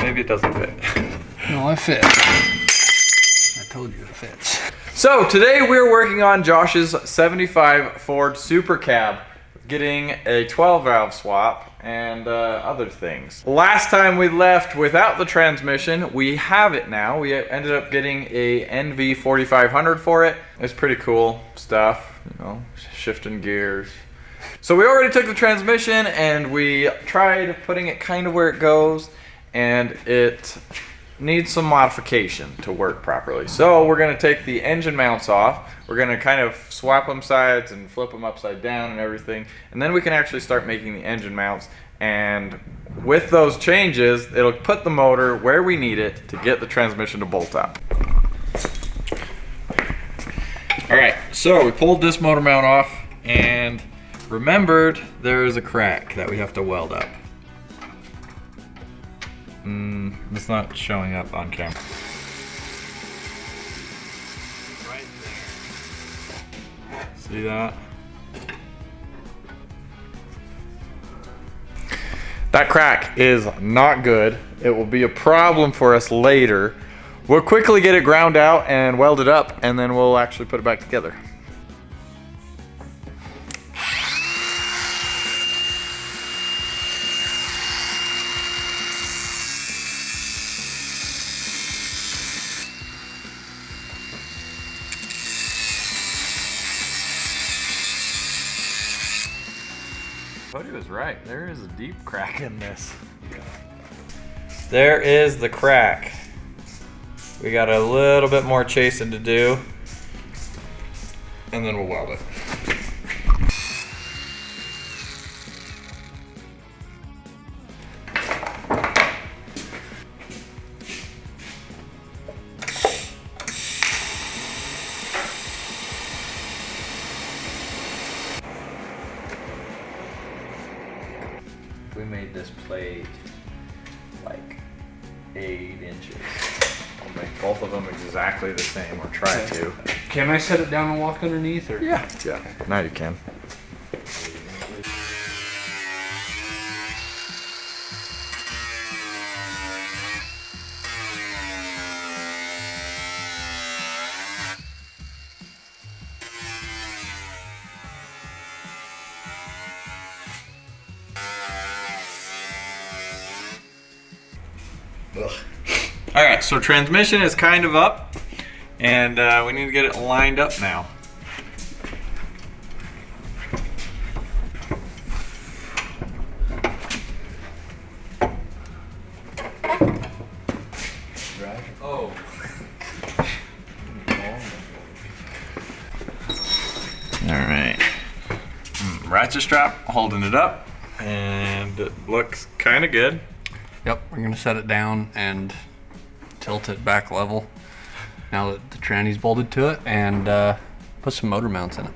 maybe it doesn't fit. No, it fits. I told you it fits. So today we're working on Josh's 75 Ford Super Cab, getting a 12 valve swap and other things. Last time we left without the transmission. We have it now. We ended up getting a NV 4500 for it. It's pretty cool stuff, you know, shifting gears. So we already took the transmission and we tried putting it kind of where it goes, and it needs some modification to work properly. So we're gonna take the engine mounts off. We're gonna kind of swap them sides and flip them upside down and everything. And then we can actually start making the engine mounts. And with those changes, it'll put the motor where we need it to get the transmission to bolt up. All right, so we pulled this motor mount off and remembered there is a crack that we have to weld up. It's not showing up on camera. Right there. See that? That crack is not good. It will be a problem for us later. We'll quickly get it ground out and weld it up, and then we'll actually put it back together. Cody was right. There is a deep crack in this. There is the crack. We got a little bit more chasing to do, and then we'll weld it. We made this plate like 8 inches. I'll make both of them exactly the same, or try to. Can I set it down and walk underneath? Or? Yeah. Now you can. All right, so transmission is kind of up, and we need to get it lined up now. Right. Oh. All right. Ratchet strap holding it up, and it looks kind of good. Yep, we're gonna set it down and tilt it back level now that the tranny's bolted to it, and put some motor mounts in it.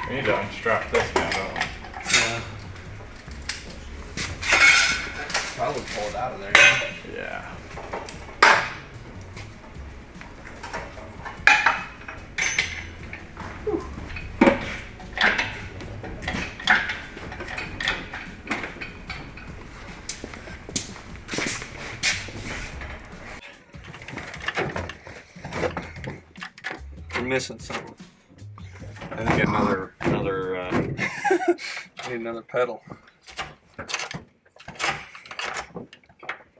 We need to unstrap this now, don't we? Yeah. Probably pull it out of there. Yeah. We're missing something. I think another Need another pedal.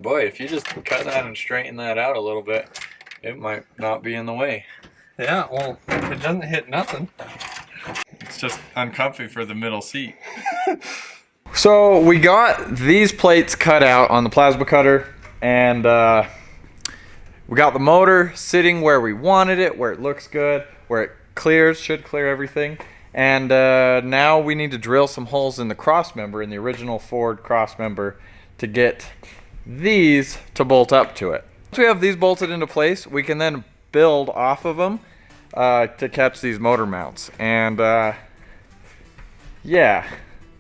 boy, if you just cut that and straighten that out a little bit, it might not be in the way. Yeah, well, it doesn't hit nothing. It's just uncomfy for the middle seat. So we got these plates cut out on the plasma cutter, and we got the motor sitting where we wanted it, where it looks good, where it clears, should clear everything. And now we need to drill some holes in the cross member, in the original Ford cross member, to get these to bolt up to it. Once we have these bolted into place, we can then build off of them to catch these motor mounts. And yeah,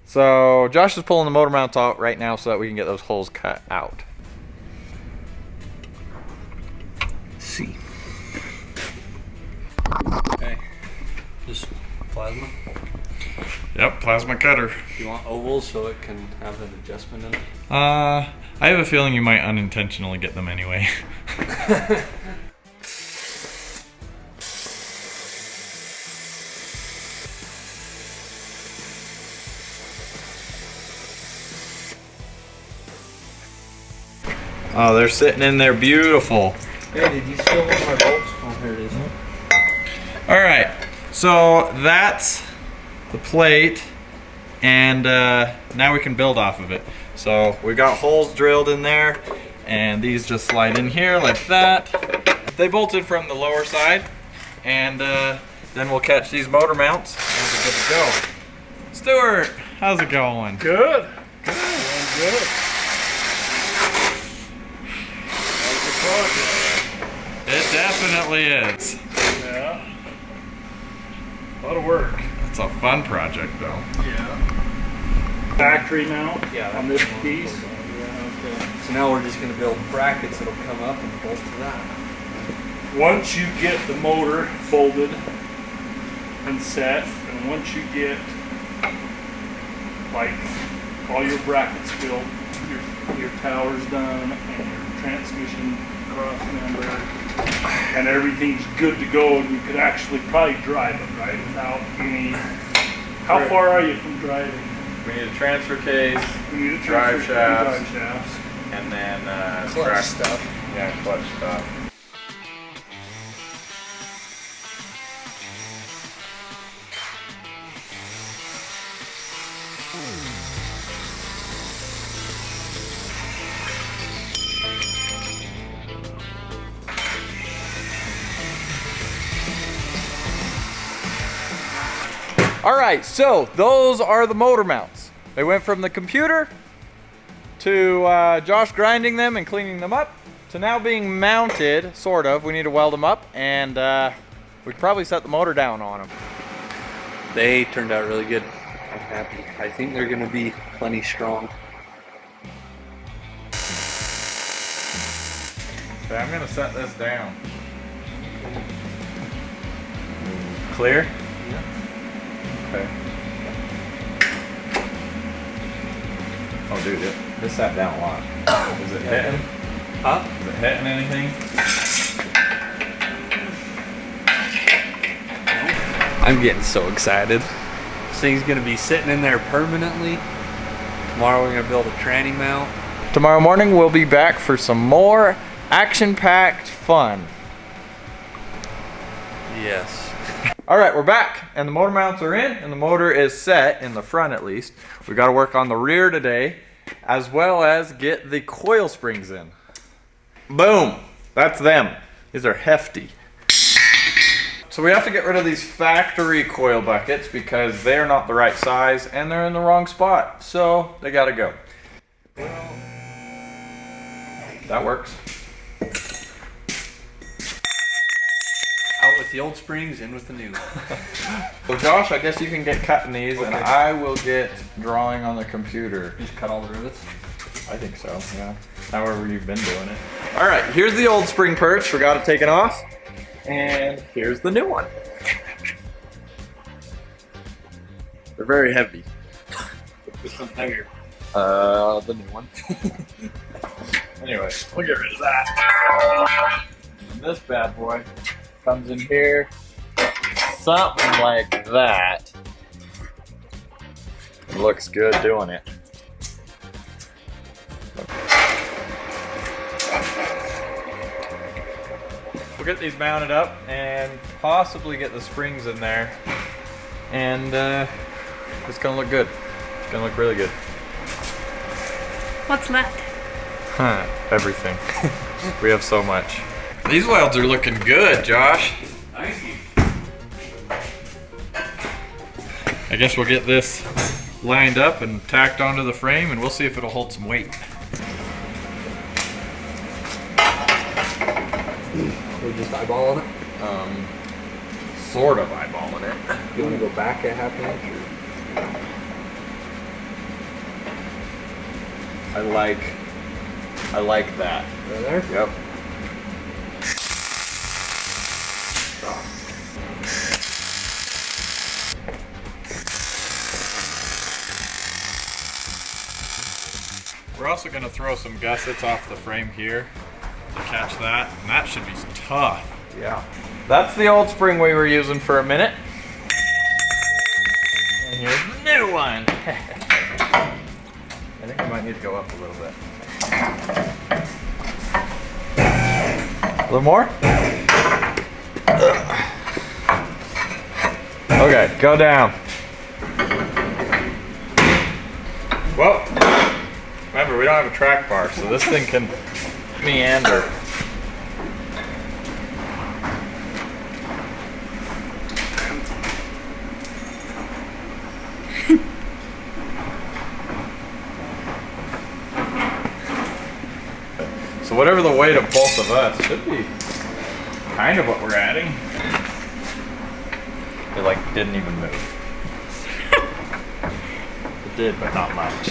so Josh is pulling the motor mounts out right now so that we can get those holes cut out. see. Okay, just plasma. Yep, plasma cutter. You want ovals so it can have an adjustment in it? I have a feeling you might unintentionally get them anyway. Oh, they're sitting in there beautiful. Hey, did you steal one of my bolts? Oh, here it is. All right, so that's the plate, and now we can build off of it. So we got holes drilled in there, and these just slide in here like that. They bolted from the lower side, and then we'll catch these motor mounts, and we're good to go. Stuart, how's it going? Good. Good. Going good. It definitely is. Yeah. A lot of work. It's a fun project, though. Yeah. Factory mount on this piece. Okay. So now we're just going to build brackets that'll come up and bolt to that. Once you get the motor folded and set, and once you get like all your brackets built, your towers done, and your transmission cross member, and everything's good to go, and you could actually probably drive it, right? Without any. How far are you from driving? We need a transfer case, We need a drive shafts, drive shafts. and then Clutch track stuff. Yeah, clutch stuff. All right, so those are the motor mounts. They went from the computer to Josh grinding them and cleaning them up to now being mounted, sort of. We need to weld them up, and we could probably set the motor down on them. They turned out really good. I'm happy. I think they're going to be plenty strong. Okay, I'm gonna set this down. Clear? Yeah. Okay. Oh, dude, this sat down a lot. Is it hitting? Huh? Is it hitting anything? I'm getting so excited. This thing's going to be sitting in there permanently. Tomorrow we're going to build a tranny mount. Tomorrow morning we'll be back for some more action-packed fun. Yes. All right, we're back, and the motor mounts are in, and the motor is set, in the front at least. We got to work on the rear today, as well as get the coil springs in. Boom, that's them. These are hefty. So we have to get rid of these factory coil buckets because they're not the right size, and they're in the wrong spot, so they got to go. That works. Out with the old springs, in with the new. Well, Josh, I guess you can get cutting these, and Okay. I will get drawing on the computer. Just cut all the rivets. I think so, yeah. However you've been doing it. All right, here's the old spring perch. Forgot to take it off. And here's the new one. They're very heavy. Which one's heavier? The new one. Anyway, we'll get rid of that. And this bad boy comes in here, something like that. Looks good doing it. We'll get these mounted up and possibly get the springs in there, and it's gonna look good. It's gonna look really good. What's left? Huh, everything. We have so much. These welds are looking good, Josh. Thank you. I guess we'll get this lined up and tacked onto the frame, and we'll see if it'll hold some weight. We're just eyeballing it. Sort of eyeballing it. You want to go back a half inch? I like that. Right there? Yep. We're also going to throw some gussets off the frame here to catch that, and that should be tough. Yeah. That's the old spring we were using for a minute. And here's the new one. I think we might need to go up a little bit. A little more? Okay, go down. Well, remember we don't have a track bar, so this thing can meander. So whatever the weight of both of us should be kind of what we're adding. It like didn't even move. It did, but not much.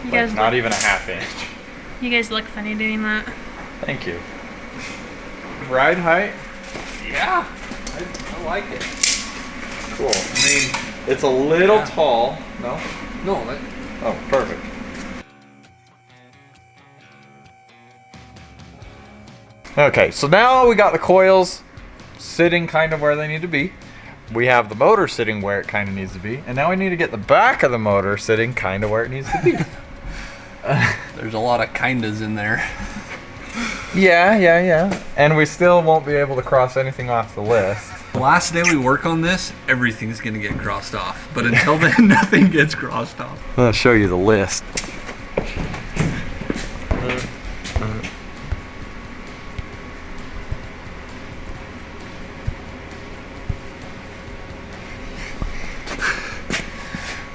You Like, guys not look, even a half inch. you guys look funny doing that. Thank you. Ride height? Yeah, I like it. Cool. I mean, it's a little tall. No? No, that, Oh, perfect. Okay, so now we got the coils sitting kind of where they need to be. We have the motor sitting where it kind of needs to be. And now we need to get the back of the motor sitting kind of where it needs to be. there's a lot of kindas in there. Yeah. And we still won't be able to cross anything off the list. The last day we work on this, everything's gonna get crossed off. But until then, nothing gets crossed off. I'll show you the list.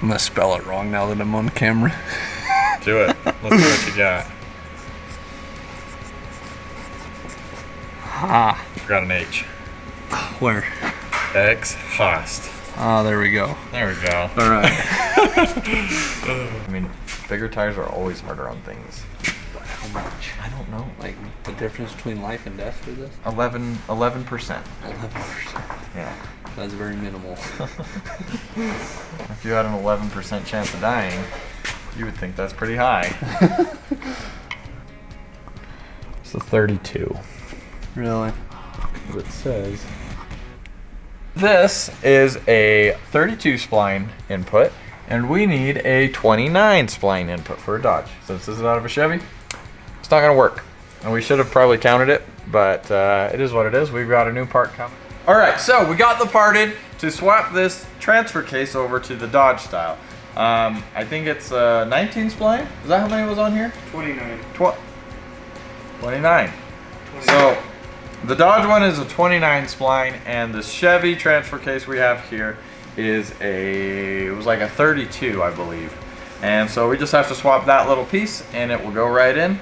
I'm gonna spell it wrong now that I'm on camera. Do it. Let's see what you got. Ah, Got an H. where? Exhaust. Ah, there we go. There we go. All right. I mean, bigger tires are always harder on things. How much? I don't know. Like the difference between life and death for this? 11%. 11%. Yeah. That's very minimal. If you had an 11% chance of dying, you would think that's pretty high. It's a 32. Really? What it says. This is a 32 spline input, and we need a 29 spline input for a Dodge. Since this is out of a Chevy, it's not gonna work. And we should have probably counted it, but it is what it is. We've got a new part coming. All right, so we got the part in to swap this transfer case over to the Dodge style. I think it's 19 spline. Is that how many was on here? 29. 29. So the Dodge one is a 29 spline, and the Chevy transfer case we have here is it was like a 32, I believe. And so we just have to swap that little piece, and it will go right in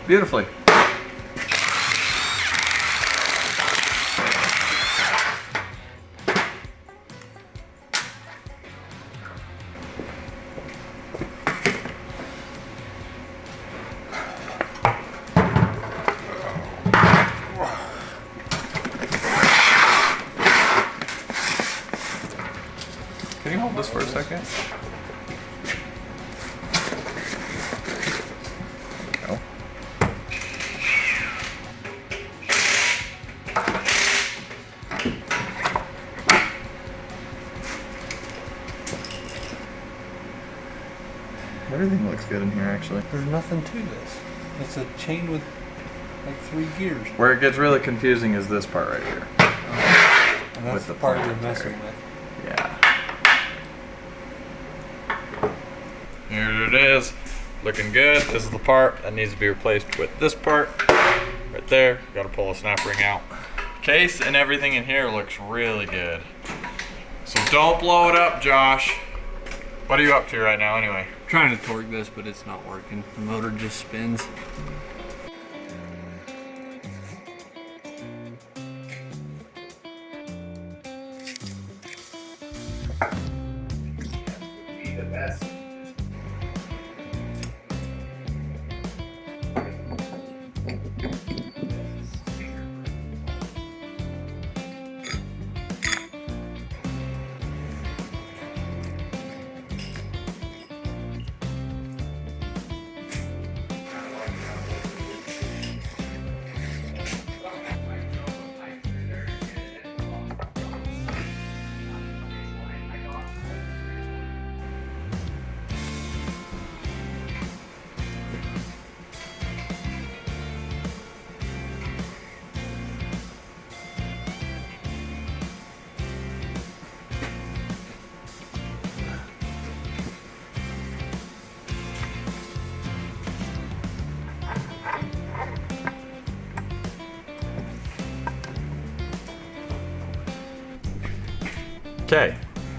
beautifully. Can you hold this for a second? There we go. Everything looks good in here, actually. There's nothing to this. It's a chain with like 3 gears. Where it gets really confusing is this part right here. And that's With the the part you're planetary. messing with. Yeah. Here it is. Looking good. This is the part that needs to be replaced with this part. Right there. Got to pull the snap ring out. Case and everything in here looks really good. So don't blow it up, Josh. What are you up to right now anyway? Trying to torque this, but it's not working. The motor just spins. Be the best. Okay,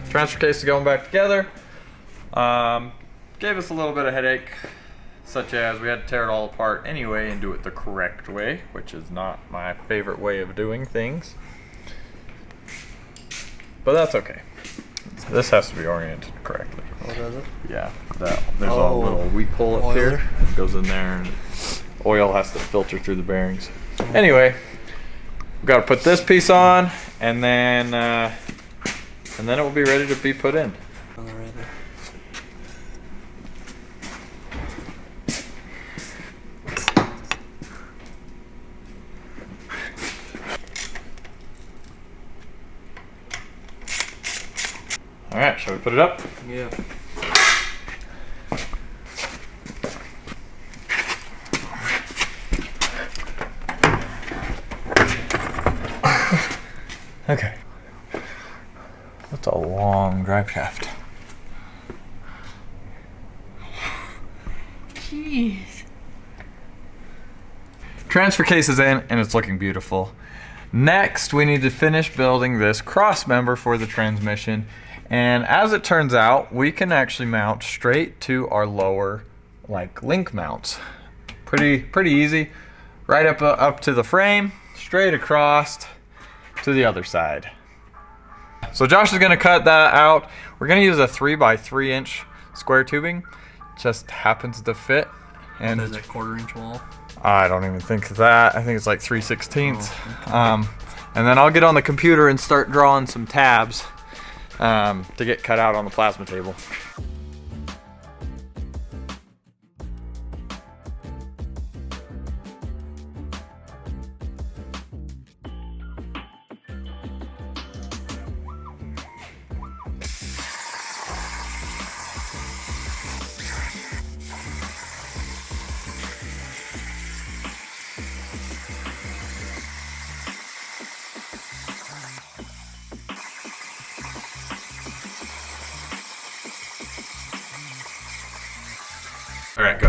transfer case is going back together. Gave us a little bit of headache, such as we had to tear it all apart anyway and do it the correct way, which is not my favorite way of doing things. But that's okay. This has to be oriented correctly. Oh, does it? Yeah, there's a little weep hole up here. It goes in there and oil has to filter through the bearings. Anyway, we've got to put this piece on and then it will be ready to be put in. All right, shall we put it up? Yeah. Okay. That's a long drive shaft. Jeez. Transfer case is in and it's looking beautiful. Next, we need to finish building this cross member for the transmission. And as it turns out, we can actually mount straight to our lower link mounts. Pretty easy. Right up to the frame, straight across to the other side. So Josh is gonna cut that out. We're gonna use a 3x3 inch square tubing. Just happens to fit. And Is it a 1/4 inch wall? I don't even think that. I think it's like 3/16. And then I'll get on the computer and start drawing some tabs to get cut out on the plasma table. All right, go.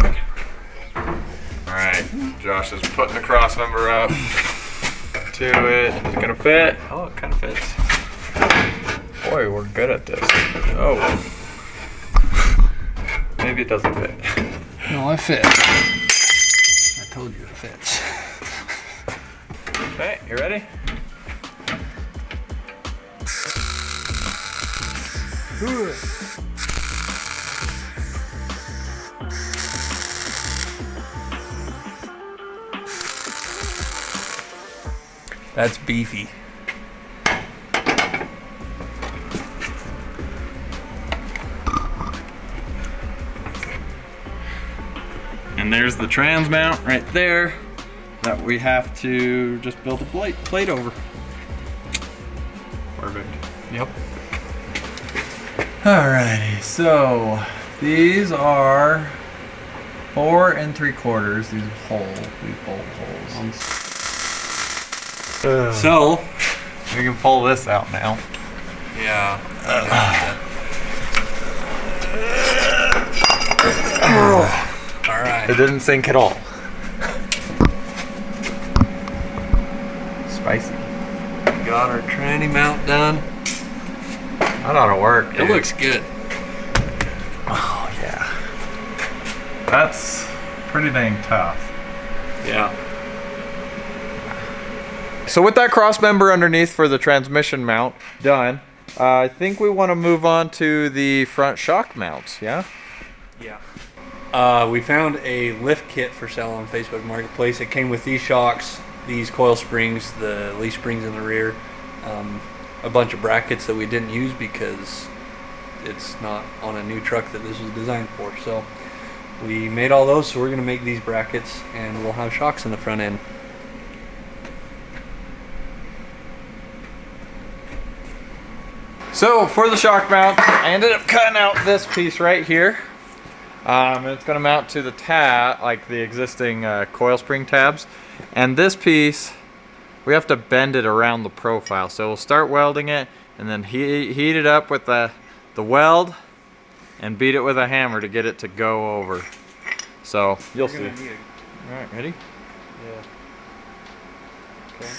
All right, Josh is putting the cross member up to it. It's gonna fit. Oh, it kind of fits. Boy, we're good at this. Oh, maybe it doesn't fit. No, it fits. I told you it fits. Okay, you ready? That's beefy. And there's the trans mount right there that we have to just build a plate over. Perfect. Yep. Alrighty, so these are 4 3/4. These bolt holes. So, We can pull this out now. yeah. All right. It didn't sink at all. Spicy. Got our tranny mount done. That ought to work. It dude. looks good. Oh yeah. That's pretty dang tough. Yeah. So with that cross member underneath for the transmission mount done, I think we want to move on to the front shock mounts, yeah? Yeah. We found a lift kit for sale on Facebook Marketplace. It came with these shocks, these coil springs, the leaf springs in the rear, a bunch of brackets that we didn't use because it's not on a new truck that this was designed for. So we made all those, so we're going to make these brackets and we'll have shocks in the front end. So for the shock mount, I ended up cutting out this piece right here. It's going to mount to the tab, like the existing coil spring tabs. And this piece, we have to bend it around the profile. So we'll start welding it and then heat it up with the weld and beat it with a hammer to get it to go over. So you'll see. All right, ready? Yeah. Okay.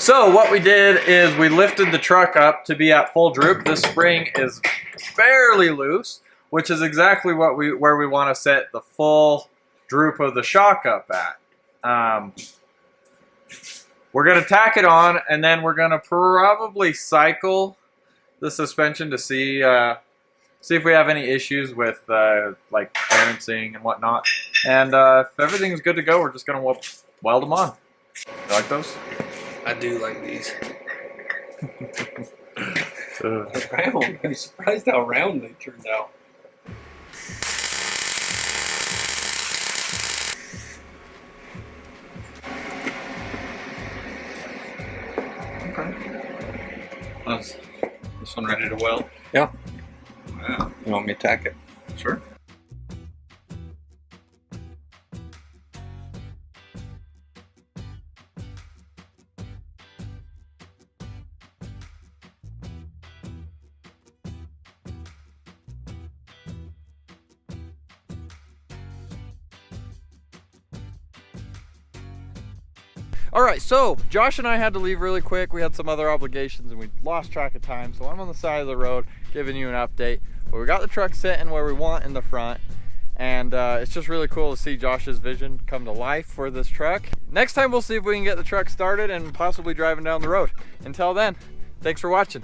So what we did is we lifted the truck up to be at full droop. This spring is fairly loose, which is exactly what where we want to set the full droop of the shock up at. We're going to tack it on, and then we're going to probably cycle the suspension to see if we have any issues with like clearancing and whatnot. And if everything's good to go, we're just going to weld them on. You like those? I do like these. Uh, Round. I'm surprised how round they turned out. Is this one ready to weld? Yeah. Wow. You want me to tack it? Sure. All right, so Josh and I had to leave really quick. We had some other obligations and we lost track of time. So I'm on the side of the road giving you an update. But we got the truck sitting where we want in the front. And it's just really cool to see Josh's vision come to life for this truck. Next time we'll see if we can get the truck started and possibly driving down the road. Until then, thanks for watching.